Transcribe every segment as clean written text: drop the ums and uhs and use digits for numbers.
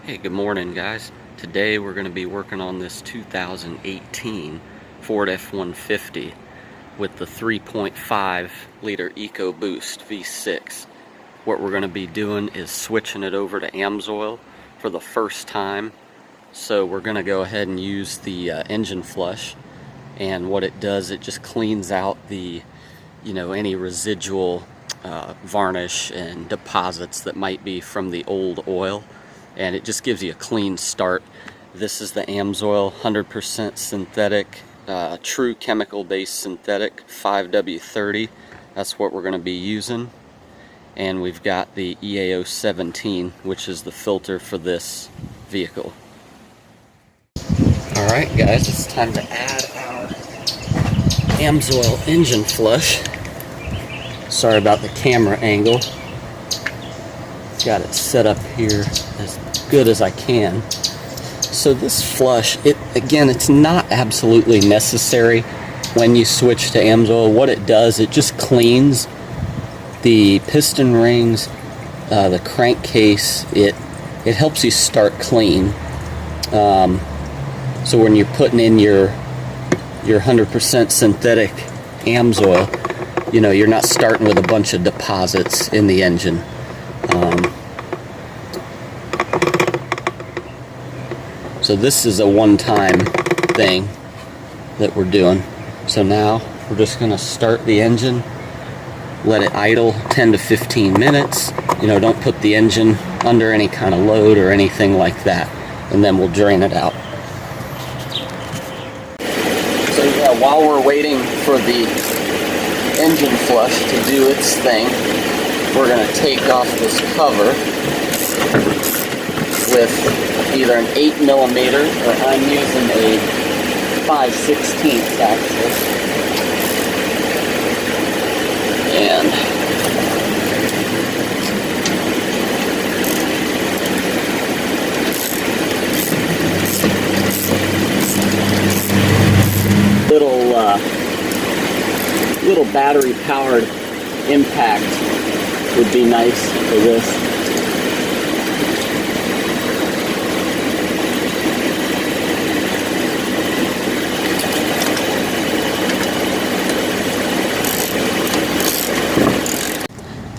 Hey, good morning guys. Today we're going to be working on this 2018 Ford F150 with the 3.5 liter EcoBoost V6. What we're going to be doing is switching it over to Amsoil for the first time. So we're going to go ahead and use the engine flush, and what it does, it just cleans out the any residual varnish and deposits that might be from the old oil, and it just gives you a clean start. This is the Amsoil 100% synthetic, true chemical based synthetic 5W-30. That's what we're going to be using. And we've got the EAO17, which is the filter for this vehicle. Alright guys, it's time to add our Amsoil engine flush. Sorry about the camera angle. Got it set up here as good as I can. So this flush, it's not absolutely necessary when you switch to Amsoil. What it does, it just cleans the piston rings, the crankcase. It helps you start clean. So when you're putting in your 100% synthetic Amsoil, you're not starting with a bunch of deposits in the engine. So this is a one-time thing that we're doing. So now we're just going to start the engine, let it idle 10 to 15 minutes. Don't put the engine under any kind of load or anything like that, and then we'll drain it out. So yeah, while we're waiting for the engine flush to do its thing, we're going to take off this cover with either an 8mm, or I'm using a 5/16 actually. And little battery powered impact would be nice for this.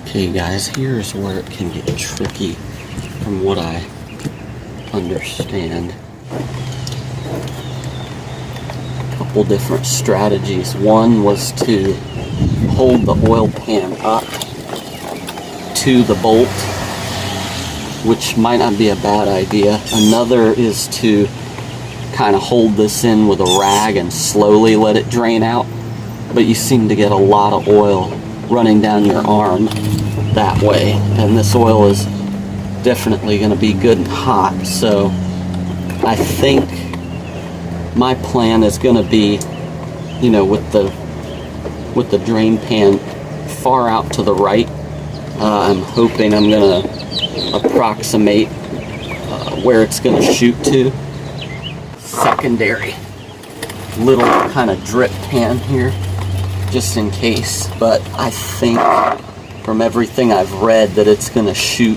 Okay guys, here's where it can get tricky from what I understand. A couple different strategies. One was to hold the oil pan up to the bolt, which might not be a bad idea. Another is to kind of hold this in with a rag and slowly let it drain out, but you seem to get a lot of oil running down your arm that way, and this oil is definitely going to be good and hot. So I think my plan is going to be, with the drain pan far out to the right. I'm hoping I'm going to approximate where it's going to shoot to. Secondary little kind of drip pan here, just in case, but I think from everything I've read that it's going to shoot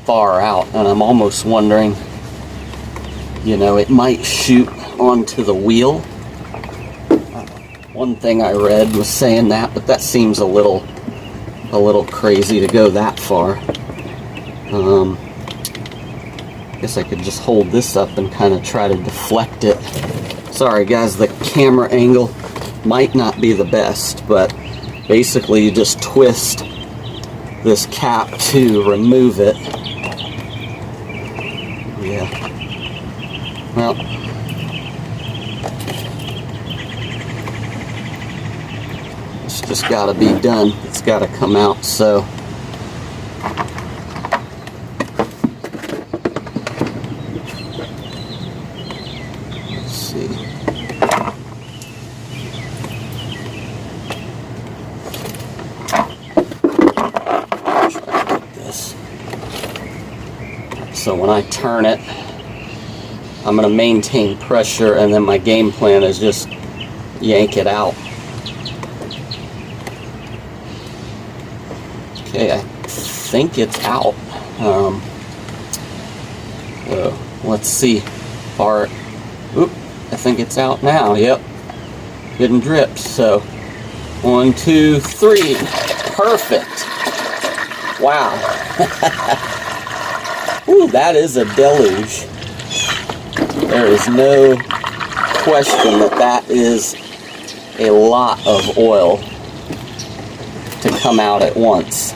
far out, and I'm almost wondering, it might shoot onto the wheel. One thing I read was saying that, but that seems a little crazy to go that far. Guess I could just hold this up and kind of try to deflect it. Sorry guys, the camera angle might not be the best, but basically you just twist this cap to remove it. Yeah. Well, it's just got to be done. It's got to come out. So let's see. So when I turn it, I'm going to maintain pressure, and then my game plan is just yank it out. Okay, I think it's out. So let's see. Oop, I think it's out now. Yep, getting drips. So 1, 2, 3. Perfect. Wow. Ooh, that is a deluge. There is no question that that is a lot of oil to come out at once.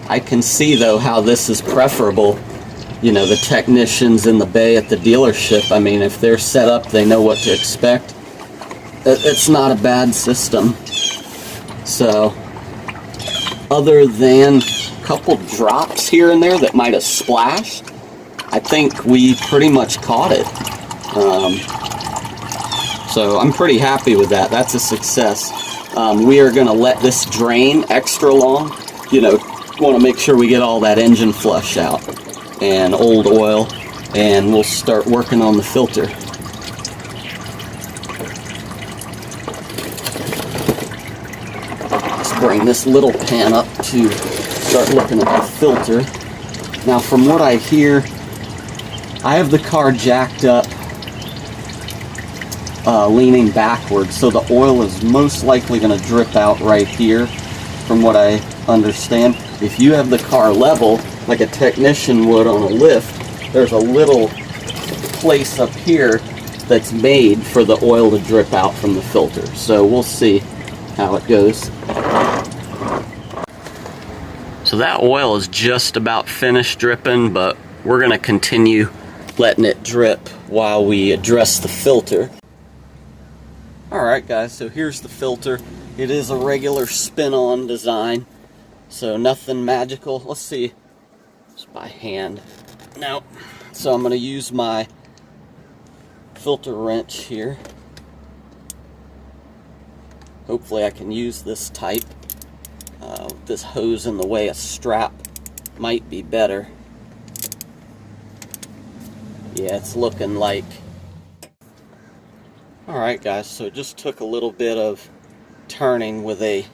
I can see though how this is preferable. You know, the technicians in the bay at the dealership, I mean, if they're set up, they know what to expect. It's not a bad system. So, other than a couple drops here and there that might have splashed, I think we pretty much caught it. So I'm pretty happy with that. That's a success. We are going to let this drain extra long. You know, want to make sure we get all that engine flush out and old oil, and we'll start working on the filter. Let's bring this little pan up to start looking at the filter. Now, from what I hear, I have the car jacked up, leaning backwards, so the oil is most likely going to drip out right here, from what I understand. If you have the car level, like a technician would on a lift, there's a little place up here that's made for the oil to drip out from the filter. So we'll see how it goes. So that oil is just about finished dripping, but we're going to continue letting it drip while we address the filter. Alright guys, so here's the filter. It is a regular spin-on design, so nothing magical. Let's see, just by hand. No, so I'm going to use my filter wrench here. Hopefully I can use this type. This hose in the way, a strap might be better. Yeah, it's looking like. Alright guys, so it just took a little bit of turning with a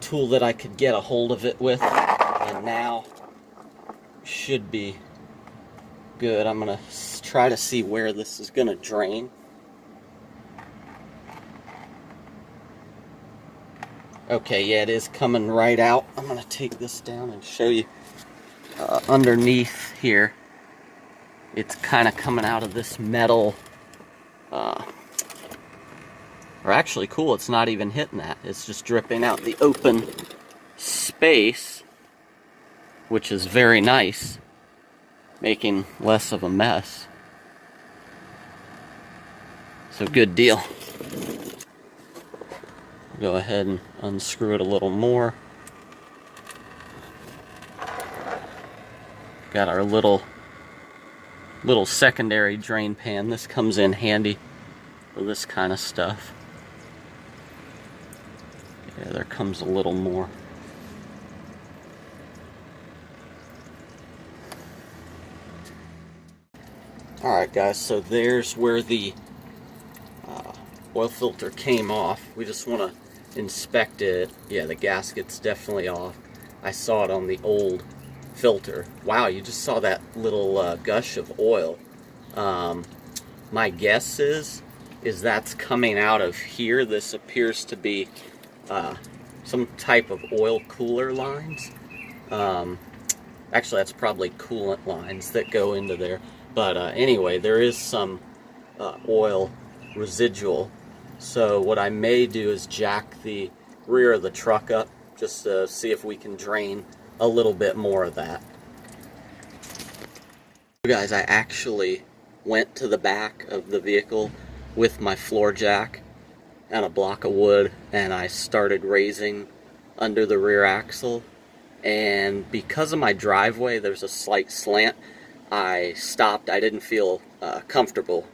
tool that I could get a hold of it with, and now should be good. I'm gonna try to see where this is gonna drain. Okay, yeah, it is coming right out. I'm gonna take this down and show you underneath here. It's kind of coming out of this metal, or actually cool, it's not even hitting that. It's just dripping out the open space, which is very nice, making less of a mess. So good deal. Go ahead and unscrew it a little more. Got our little secondary drain pan. This comes in handy for this kind of stuff. Yeah, there comes a little more. Alright guys, so there's where the oil filter came off. We just want to inspect it. Yeah, the gasket's definitely off. I saw it on the old filter. Wow, you just saw that little gush of oil. My guess is that's coming out of here. This appears to be some type of oil cooler lines. Actually, that's probably coolant lines that go into there. But anyway, there is some oil residual. So what I may do is jack the rear of the truck up just to see if we can drain a little bit more of that. Guys, I actually went to the back of the vehicle with my floor jack and a block of wood, and I started raising under the rear axle, and because of my driveway there's a slight slant, I stopped. I didn't feel comfortable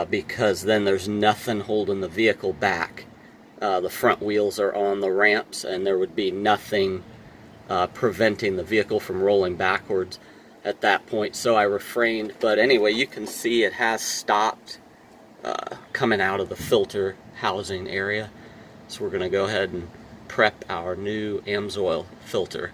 because then there's nothing holding the vehicle back. The front wheels are on the ramps and there would be nothing preventing the vehicle from rolling backwards at that point, so I refrained. But anyway, you can see it has stopped coming out of the filter housing area, so we're going to go ahead and prep our new Amsoil filter.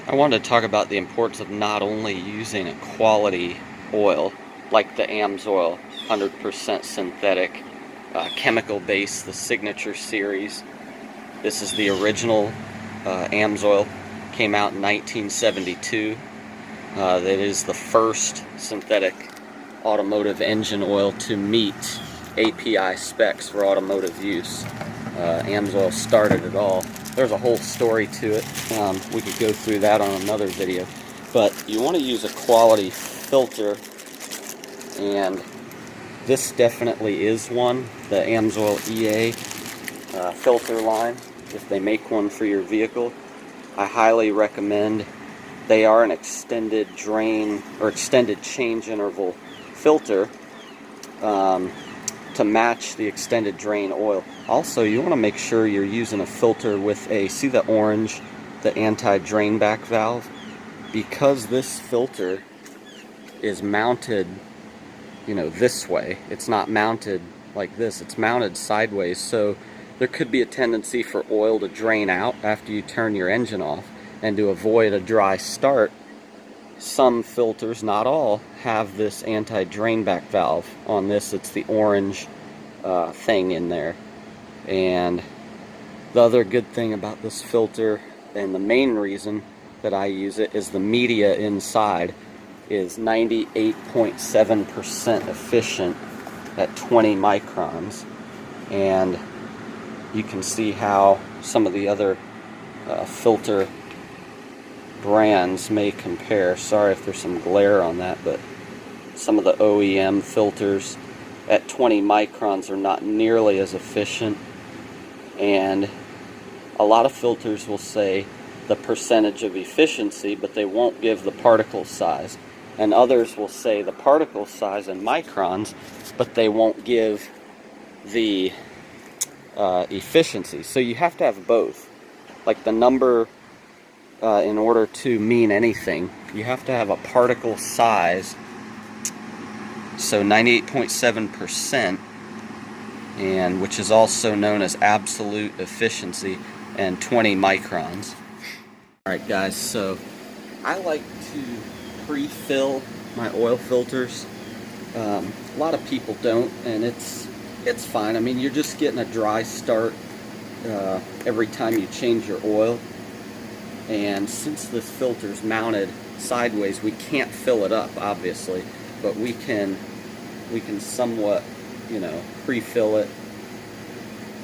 I wanted to talk about the importance of not only using a quality oil like the Amsoil 100% synthetic chemical base, the Signature Series. This is the original Amsoil, came out in 1972. That is the first synthetic automotive engine oil to meet API specs for automotive use. Amsoil started it all. There's a whole story to it. We could go through that on another video. But you want to use a quality filter, and this definitely is one. The Amsoil EA filter line, if they make one for your vehicle, I highly recommend. They are an extended drain or extended change interval filter to match the extended drain oil. Also, you want to make sure you're using a filter with a, see the orange, the anti-drain back valve? Because this filter is mounted, you know, this way. It's not mounted like this, it's mounted sideways, so there could be a tendency for oil to drain out after you turn your engine off. And to avoid a dry start, some filters, not all, have this anti-drain back valve. On this, it's the orange thing in there. And the other good thing about this filter, and the main reason that I use it, is the media inside is 98.7% efficient at 20 microns. And you can see how some of the other filter brands may compare. Sorry if there's some glare on that, but some of the OEM filters at 20 microns are not nearly as efficient. And a lot of filters will say the percentage of efficiency, but they won't give the particle size. And others will say the particle size in microns, but they won't give the efficiency. So you have to have both. Like the number, in order to mean anything, you have to have a particle size, so 98.7%, and which is also known as absolute efficiency, and 20 microns. Alright guys, so I like to pre-fill my oil filters. A lot of people don't, and it's fine. I mean, you're just getting a dry start every time you change your oil. And since this filter is mounted sideways, we can't fill it up, obviously, but we can somewhat, you know, pre-fill it,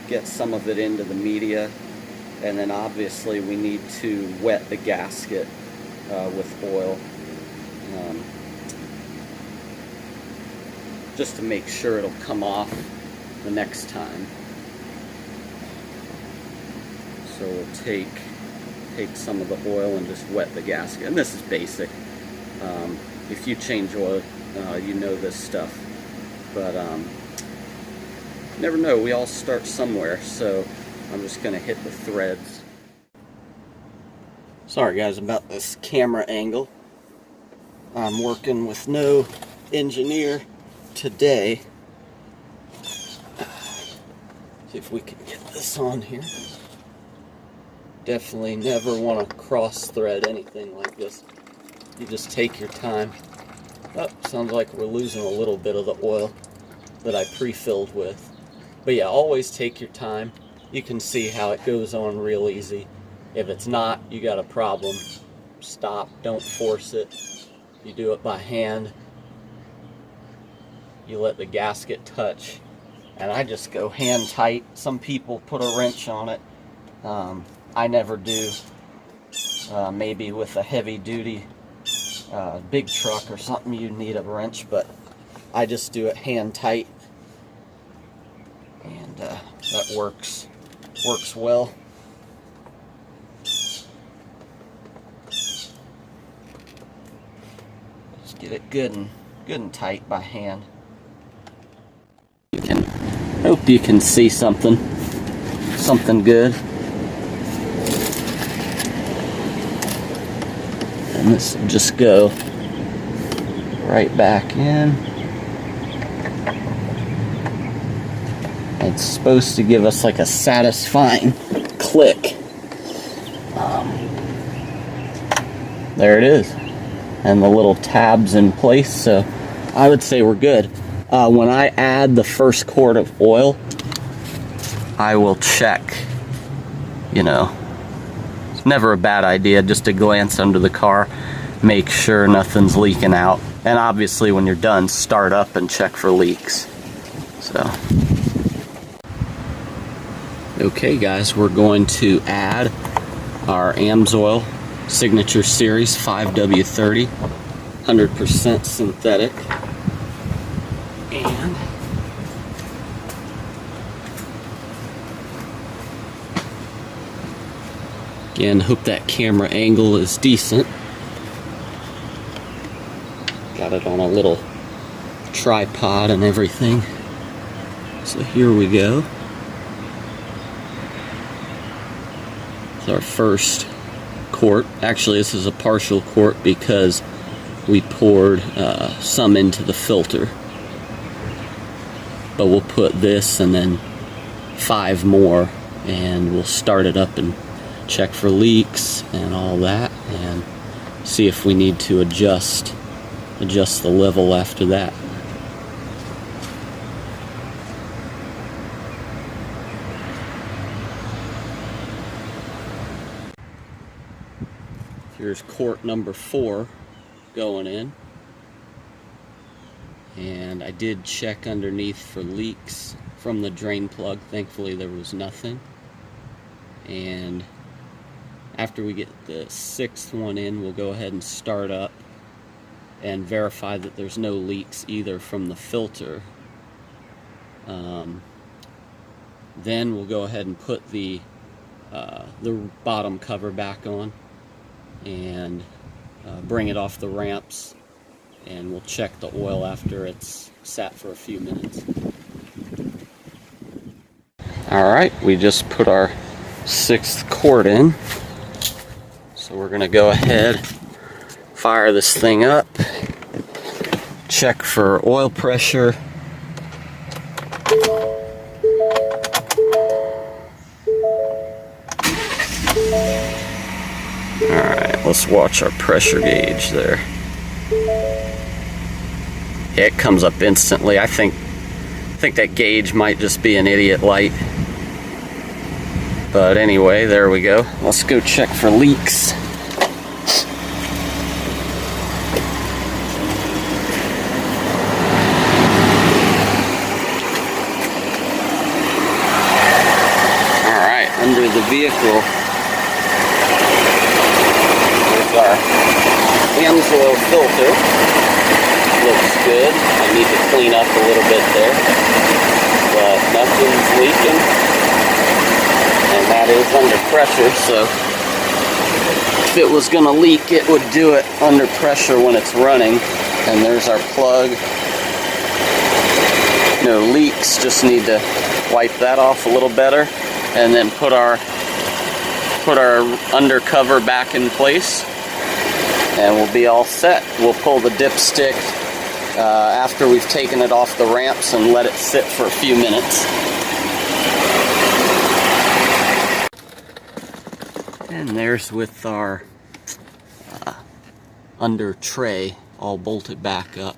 get some of it into the media, and then obviously we need to wet the gasket with oil, just to make sure it'll come off the next time. So we'll take some of the oil and just wet the gasket. And this is basic. If you change oil, you know this stuff. But never know, we all start somewhere. So I'm just going to hit the threads. Sorry guys about this camera angle. I'm working with no engineer today. See if we can get this on here. Definitely never want to cross thread anything like this. You just take your time. Oh, sounds like we're losing a little bit of the oil that I pre-filled with. But yeah, always take your time. You can see how it goes on real easy. If it's not, you got a problem. Stop, don't force it. You do it by hand. You let the gasket touch. And I just go hand tight. Some people put a wrench on it. I never do. Maybe with a heavy duty big truck or something you need a wrench, but I just do it hand tight, and that works well. Just get it good and tight by hand. Hope you can see something good. And this will just go right back in. It's supposed to give us like a satisfying click. There it is. And the little tabs in place, so I would say we're good. When I add the first quart of oil, I will check, you know, it's never a bad idea just to glance under the car, make sure nothing's leaking out. And obviously when you're done, start up and check for leaks. So, okay guys, we're going to add our Amsoil Signature Series 5W-30, 100% synthetic. And again, hope that camera angle is decent. Got it on a little tripod and everything. So here we go. It's our first quart. Actually, this is a partial quart because we poured some into the filter. But we'll put this and then 5 more, and we'll start it up and check for leaks and all that, and see if we need to adjust the level after that. Here's quart number 4 going in. And I did check underneath for leaks from the drain plug. Thankfully there was nothing. And after we get the 6th one in, we'll go ahead and start up and verify that there's no leaks either from the filter. Then we'll go ahead and put the bottom cover back on and bring it off the ramps, and we'll check the oil after it's sat for a few minutes. Alright, we just put our 6th quart in, so we're going to go ahead, fire this thing up, check for oil pressure. Alright, let's watch our pressure gauge there. It comes up instantly. I think that gauge might just be an idiot light. But anyway, there we go. Let's go check for leaks. Alright, under the vehicle, there's our Amsoil filter. Looks good. I need to clean up a little bit there, but nothing's leaking, and that is under pressure, so if it was going to leak, it would do it under pressure when it's running. And there's our plug. No leaks, just need to wipe that off a little better, and then put our undercover back in place, and we'll be all set. We'll pull the dipstick after we've taken it off the ramps and let it sit for a few minutes. And there's with our under tray all bolted back up.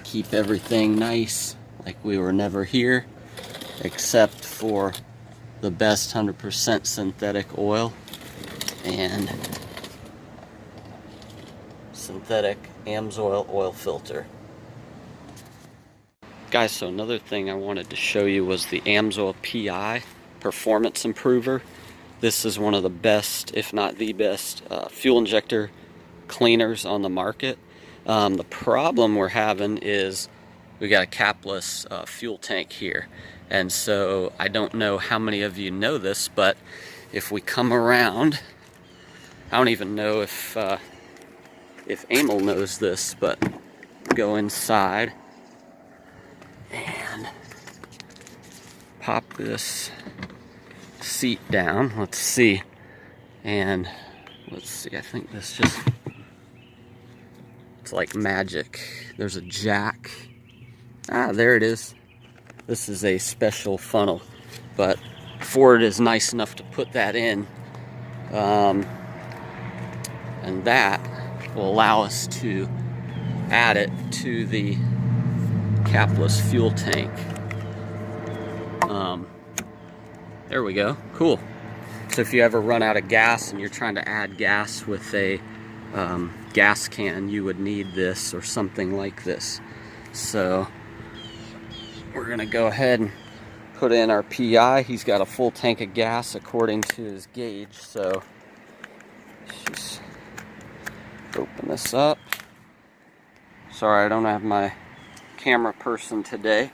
Keep everything nice like we were never here, except for the best 100% synthetic oil and synthetic Amsoil oil filter. Guys, so another thing I wanted to show you was the Amsoil PI Performance Improver. This is one of the best, if not the best, fuel injector cleaners on the market. The problem we're having is we got a capless fuel tank here, and so I don't know how many of you know this, but if we come around, I don't even know if Emil knows this, but go inside and pop this seat down. Let's see. And let's see, I think this just, it's like magic. There's a jack. There there it is. This is a special funnel, but Ford is nice enough to put that in, and that will allow us to add it to the capless fuel tank. There we go. Cool. So if you ever run out of gas and you're trying to add gas with a gas can, you would need this or something like this. So we're gonna go ahead and put in our PI. He's got a full tank of gas according to his gauge. So let's just open this up. Sorry, I don't have my camera person today.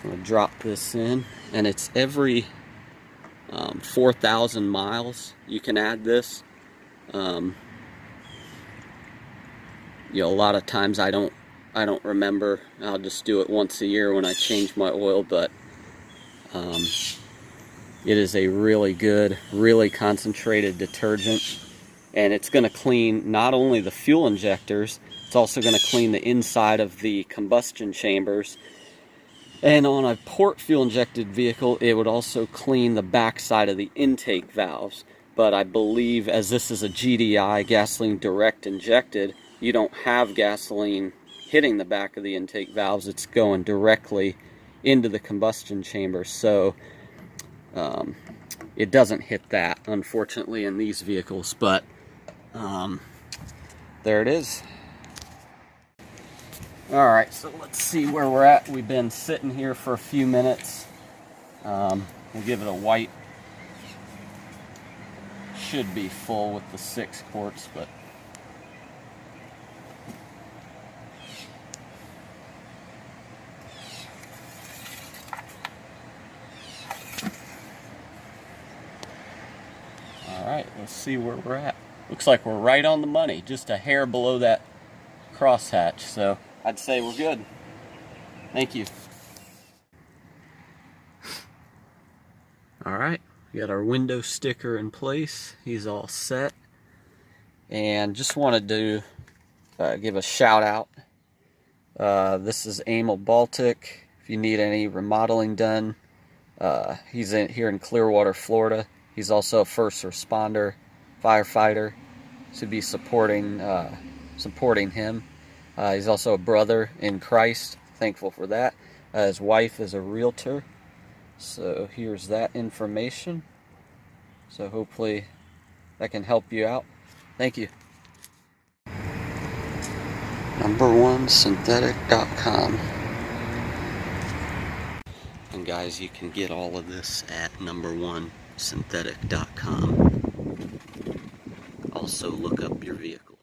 I'm gonna drop this in, and it's every 4,000 miles you can add this. You know, a lot of times I don't remember. I'll just do it once a year when I change my oil, but it is a really good, really concentrated detergent, and it's going to clean not only the fuel injectors, it's also going to clean the inside of the combustion chambers. And on a port fuel injected vehicle, it would also clean the backside of the intake valves. But I believe, as this is a GDI, gasoline direct injected, you don't have gasoline hitting the back of the intake valves. It's going directly into the combustion chamber. So it doesn't hit that, unfortunately, in these vehicles. But there it is. Alright, so let's see where we're at. We've been sitting here for a few minutes. We'll give it a white. Should be full with the 6 quarts, but alright, let's see where we're at. Looks like we're right on the money, just a hair below that crosshatch, so I'd say we're good. Thank you. Alright, we got our window sticker in place. He's all set. And just wanted to give a shout out. This is Emil Baltic. If you need any remodeling done, he's here in Clearwater, Florida. He's also a first responder, firefighter. So be supporting him. He's also a brother in Christ. Thankful for that. His wife is a realtor. So here's that information. So hopefully that can help you out. Thank you. #1synthetic.com. And guys, you can get all of this at #1synthetic.com. Also look up your vehicle.